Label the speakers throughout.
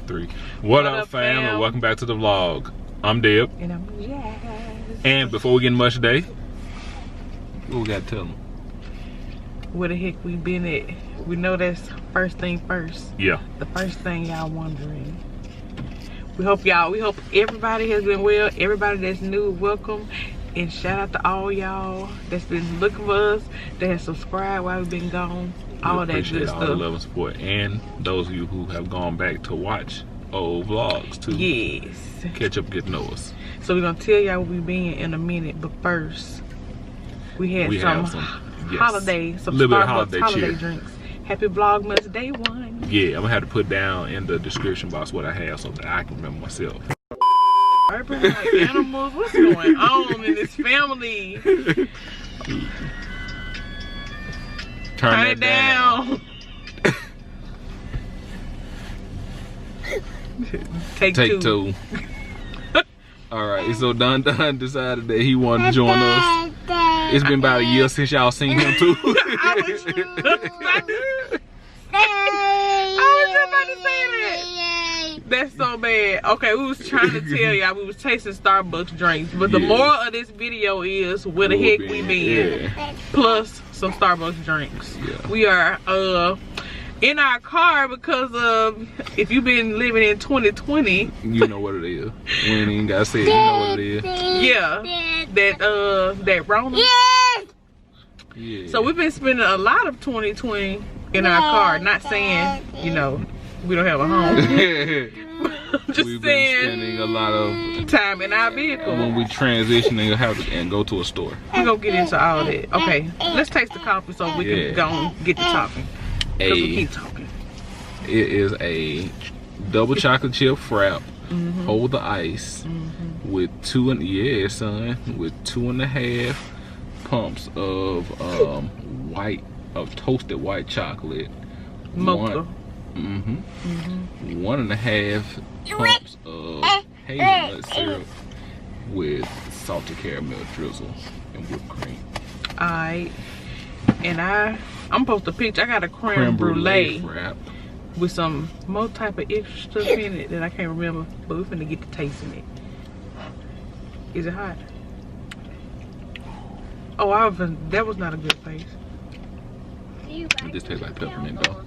Speaker 1: 3. What up, fam? And welcome back to the vlog. I'm Deb.
Speaker 2: And I'm Jazz.
Speaker 1: And before we get much today, what we gotta tell them?
Speaker 2: Where the heck we been at? We know that's first thing first.
Speaker 1: Yeah.
Speaker 2: The first thing y'all wondering. We hope everybody has been well. Everybody that's new, welcome. And shout out to all y'all that's been looking for us, that has subscribed while we've been gone. All that good stuff. All the love and support. And those of you who have gone back to watch old vlogs too. Yes. Catch up, get to know us. So we're gonna tell y'all where we been in a minute, but first we had some holiday, some Starbucks holiday drinks. Happy Vlogmas Day 1.
Speaker 1: Yeah, I'm gonna have to put down in the description box what I have so that I can remember myself.
Speaker 2: Urban like animals, what's going on in this family? Turn it down. Take two.
Speaker 1: Alright, so Don decided that he wanted to join us. It's been about a year since y'all seen him too.
Speaker 2: I was just about to say that. That's so bad. Okay, we was trying to tell y'all we was tasting Starbucks drinks, but the moral of this video is where the heck we been. Yeah. Plus some Starbucks drinks. Yeah. We are in our car because if you've been living in 2020,
Speaker 1: you know what it is. We ain't even gotta say it, you know what it is.
Speaker 2: Yeah, that Rona.
Speaker 1: Yeah.
Speaker 2: So we've been spending a lot of 2020 in our car. Not saying, you know, we don't have a home. Just
Speaker 1: we've
Speaker 2: saying,
Speaker 1: been spending a lot of
Speaker 2: time in our vehicle
Speaker 1: when we transition and go to a store.
Speaker 2: We're gonna get into all that. Okay, let's taste the coffee so we can go and get to talking. We keep talking.
Speaker 1: It is a double chocolate chip frap over the ice with with 2.5 pumps of toasted white chocolate.
Speaker 2: Mocha.
Speaker 1: 1.5 pumps of hazelnut syrup with salted caramel drizzle and whipped cream.
Speaker 2: Alright. And I'm supposed to pitch. I got a creme brulee
Speaker 1: wrap
Speaker 2: with some more type of extra stuff in it that I can't remember, but we're finna get to tasting it. Is it hot? Oh, that was not a good face.
Speaker 1: This tastes like peppermint though.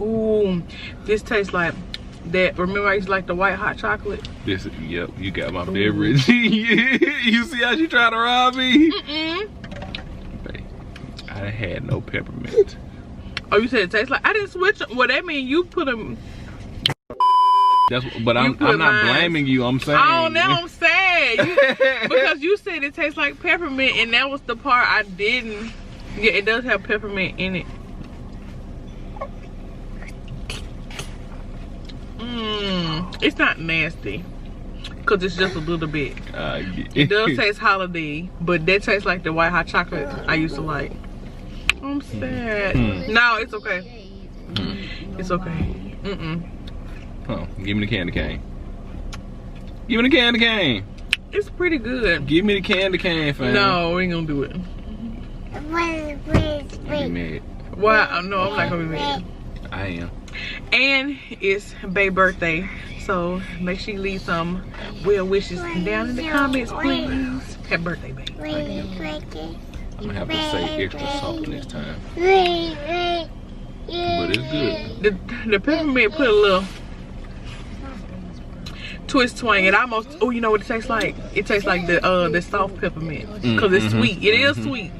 Speaker 2: Ooh, this tastes like that. Remember I used to like the white hot chocolate?
Speaker 1: Yep, you got my beverage. You see how she tried to rob me? I had no peppermint.
Speaker 2: Oh, you said it tastes like, I didn't switch them. Well, that means you put them.
Speaker 1: But I'm not blaming you. I'm saying.
Speaker 2: Oh, now I'm sad. Because you said it tastes like peppermint, and that was the part I didn't. Yeah, it does have peppermint in it. It's not nasty. Because it's just a little bit. It does taste holiday, but that tastes like the white hot chocolate I used to like. I'm sad. No, it's okay. It's okay.
Speaker 1: Oh, give me the candy cane. Give me the candy cane.
Speaker 2: It's pretty good.
Speaker 1: Give me the candy cane, fam.
Speaker 2: No, we ain't gonna do it.
Speaker 1: Be mad.
Speaker 2: Why? No, I'm not gonna be mad.
Speaker 1: I am.
Speaker 2: And it's Bae's birthday, so make sure you leave some well wishes down in the comments, please. Happy birthday, Bae.
Speaker 1: I'm gonna have to say extra salt next time. But it's good.
Speaker 2: The peppermint put a little twist twang. It almost, oh, you know what it tastes like? It tastes like the soft peppermint. Because it's sweet. It is sweet.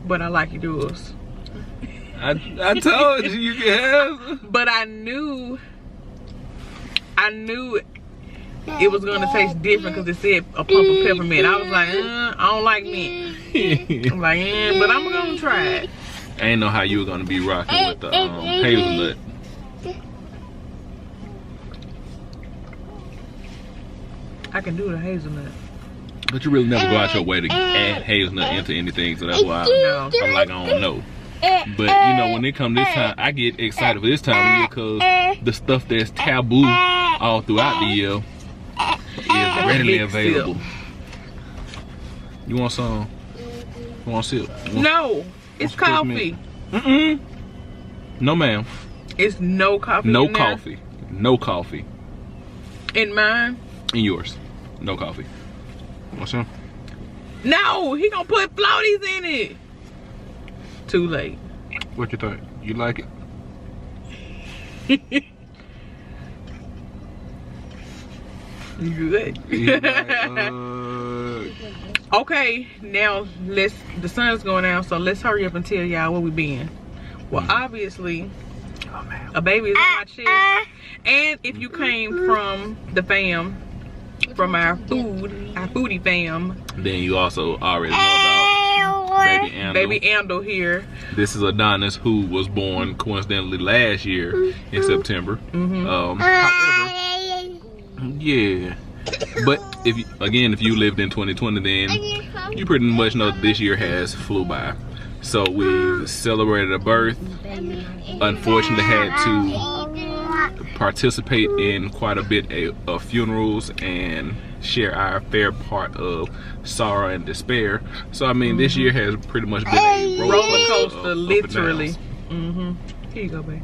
Speaker 2: But I like yours.
Speaker 1: I told you you could have.
Speaker 2: But I knew it was gonna taste different because it said a pump of peppermint. I was like, I don't like mint. I'm like, but I'm gonna try it.
Speaker 1: I ain't know how you were gonna be rocking with the hazelnut.
Speaker 2: I can do the hazelnut.
Speaker 1: But you really never go out your way to add hazelnut into anything, so that's why I'm like, I don't know. But you know, when it comes this time, I get excited for this time of year because the stuff that's taboo all throughout the year is readily available. You want some? You want a sip?
Speaker 2: No, it's coffee.
Speaker 1: No, ma'am.
Speaker 2: It's no coffee.
Speaker 1: No coffee. no coffee.
Speaker 2: In mine?
Speaker 1: In yours. No coffee. What's up?
Speaker 2: No, he gonna put floaties in it. Too late.
Speaker 1: What you think? You like it?
Speaker 2: Good.
Speaker 1: Yeah,
Speaker 2: Okay, now the sun's going down, so let's hurry up and tell y'all where we been. Well, obviously, a baby is on my chest, and if you came from the fam, from our foodie fam,
Speaker 1: then you also already know about
Speaker 2: baby Andel here.
Speaker 1: This is Adonis, who was born coincidentally last year in September. However, yeah, but if you lived in 2020, then you pretty much know this year has flew by. So we celebrated a birth. Unfortunately, had to participate in quite a bit of funerals and share our fair part of sorrow and despair. So I mean, this year has pretty much been a roller coaster,
Speaker 2: literally. Here you go, babe.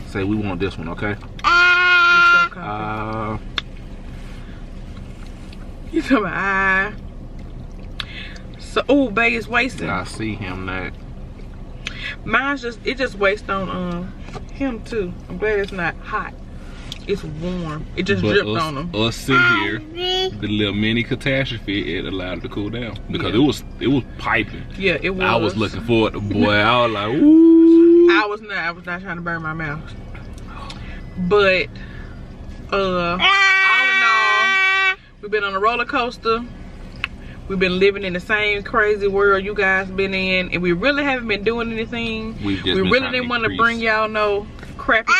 Speaker 1: Say we want this one, okay?
Speaker 2: You talking about So, oh, babe, it's wasting.
Speaker 1: I see him that.
Speaker 2: Mine's just wastes on him too. I'm glad it's not hot. It's warm. It just dripped on him.
Speaker 1: Us sitting here, the little mini catastrophe, it allowed it to cool down because it was piping.
Speaker 2: Yeah, it was.
Speaker 1: I was looking forward to, boy. I was like, ooh.
Speaker 2: I was not trying to burn my mouth. But all in all, we've been on a roller coaster. We've been living in the same crazy world you guys been in, and we really haven't been doing anything. We really didn't want to bring y'all no crappy content.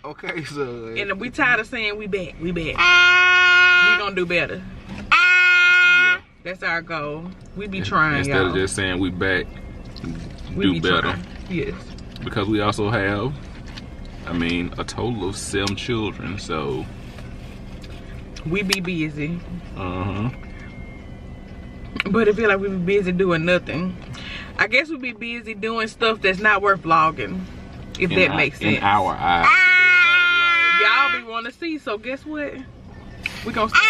Speaker 1: Okay, so
Speaker 2: and we tired of saying we back. We gonna do better.
Speaker 1: Yeah.
Speaker 2: That's our goal. We be trying,
Speaker 1: instead of just saying we back, do better.
Speaker 2: Trying. Yes.
Speaker 1: Because we also have, I mean, a total of 7 children, so
Speaker 2: we be busy. But it feel like we be busy doing nothing. I guess we be busy doing stuff that's not worth vlogging, if that makes sense.
Speaker 1: In our eyes.
Speaker 2: Y'all be want to see, so guess what? We gonna start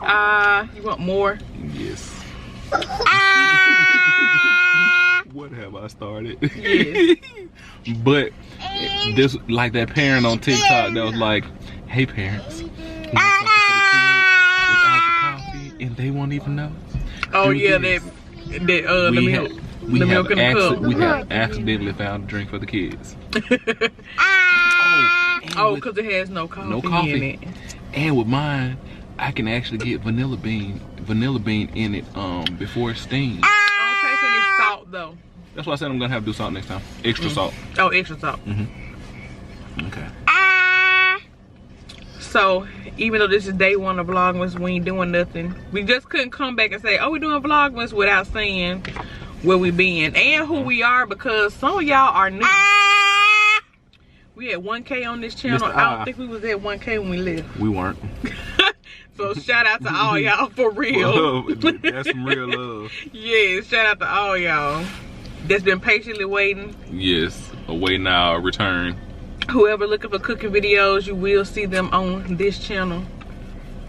Speaker 2: showing. You want more?
Speaker 1: Yes. What have I started?
Speaker 2: Yes.
Speaker 1: But this, like that parent on TikTok that was like, "Hey parents, you want something for the kids without the coffee?" And they won't even know.
Speaker 2: Oh yeah, the milk.
Speaker 1: We have accidentally found a drink for the kids.
Speaker 2: Because it has no coffee in it.
Speaker 1: And with mine, I can actually get vanilla bean in it before it steams.
Speaker 2: I don't taste any salt though.
Speaker 1: That's why I said I'm gonna have to do salt next time. Extra salt.
Speaker 2: Oh, extra salt.
Speaker 1: Okay.
Speaker 2: So even though this is day 1 of Vlogmas, we ain't doing nothing. We just couldn't come back and say, "Oh, we're doing Vlogmas," without saying where we been and who we are, because some of y'all are new. We had 1K on this channel. I don't think we was at 1K when we left.
Speaker 1: We weren't.
Speaker 2: So shout out to all y'all for real.
Speaker 1: That's some real love.
Speaker 2: Yes, shout out to all y'all that's been patiently waiting.
Speaker 1: Yes, awaiting our return.
Speaker 2: Whoever looking for cooking videos, you will see them on this channel.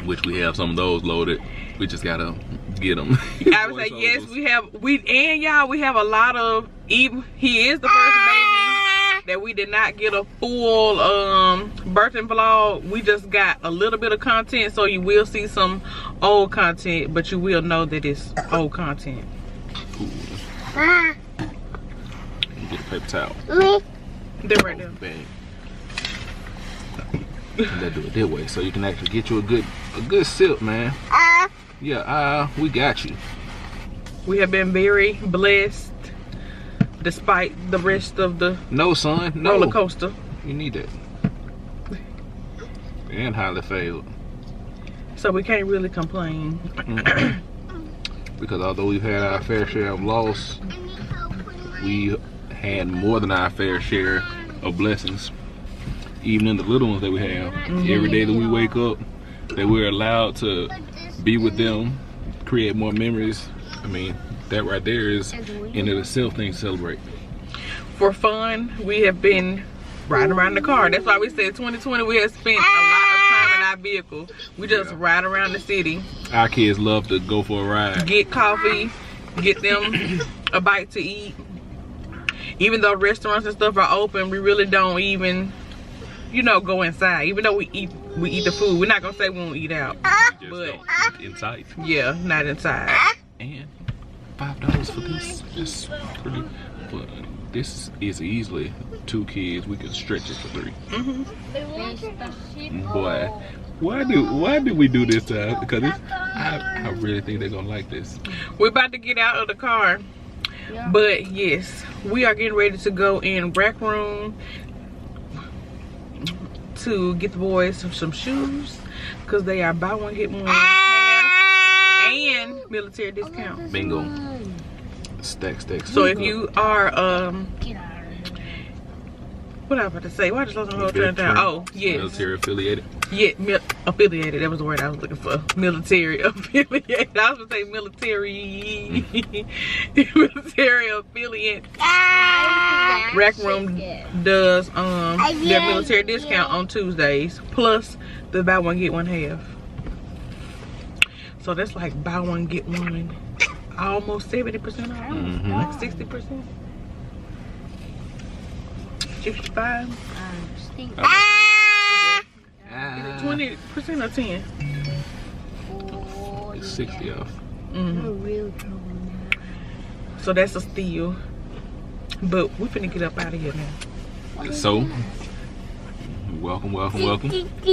Speaker 1: Which we have some of those loaded. We just gotta get them.
Speaker 2: I would say yes, we have a lot of, even he is the first baby that we did not get a full birthing vlog. We just got a little bit of content, so you will see some old content, but you will know that it's old content.
Speaker 1: Cool. Get a paper towel.
Speaker 2: They're right there.
Speaker 1: Bang. Let's do it that way so you can actually get you a good sip, man. Yeah, we got you.
Speaker 2: We have been very blessed despite the rest of the roller coaster.
Speaker 1: You need that. And highly favored.
Speaker 2: So we can't really complain.
Speaker 1: Because although we've had our fair share of loss, we had more than our fair share of blessings. Even in the little ones that we have. Every day that we wake up, that we're allowed to be with them, create more memories, I mean, that right there is in itself thing to celebrate.
Speaker 2: For fun, we have been riding around in the car. That's why we said 2020 we have spent a lot of time in our vehicle. We just ride around the city.
Speaker 1: Our kids love to go for a ride.
Speaker 2: Get coffee, get them a bite to eat. Even though restaurants and stuff are open, we really don't even, you know, go inside. Even though we eat the food. We're not gonna say we won't eat out.
Speaker 1: Just
Speaker 2: But
Speaker 1: don't eat inside.
Speaker 2: yeah, not inside.
Speaker 1: And $5 for this. That's pretty fun. This is easily 2 kids. We can stretch it for 3. Boy, why do we do this time? Because I really think they're gonna like this.
Speaker 2: We're about to get out of the car. Yeah. But yes, we are getting ready to go in rec room to get the boys some shoes because they are buy one get one half and military discount.
Speaker 1: Bingo. Stack.
Speaker 2: So if you are what I was about to say? Why I just lost my whole train of thought? Oh, yes.
Speaker 1: Military affiliated.
Speaker 2: Yeah, affiliated. That was the word I was looking for. Military affiliated. I was gonna say military. Military affiliate. Rec Room does their military discount on Tuesdays. Plus the buy one get one half. So that's like buy one get one. Almost 70% off. Like 60%. 65. 20% or 10?
Speaker 1: It's 60 off.
Speaker 2: So that's a steal. But we're finna get up out of here now.
Speaker 1: So, welcome.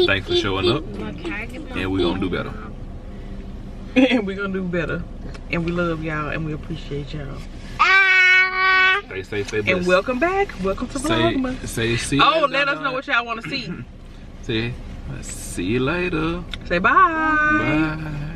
Speaker 1: Thanks for showing up. And we're gonna do better.
Speaker 2: And we're gonna do better. And we love y'all and we appreciate y'all.
Speaker 1: Stay blessed.
Speaker 2: And welcome back. Welcome to VLOGMAS.
Speaker 1: Say see.
Speaker 2: Oh, let us know what y'all want to see.
Speaker 1: Say see you later.
Speaker 2: Say bye.
Speaker 1: Bye.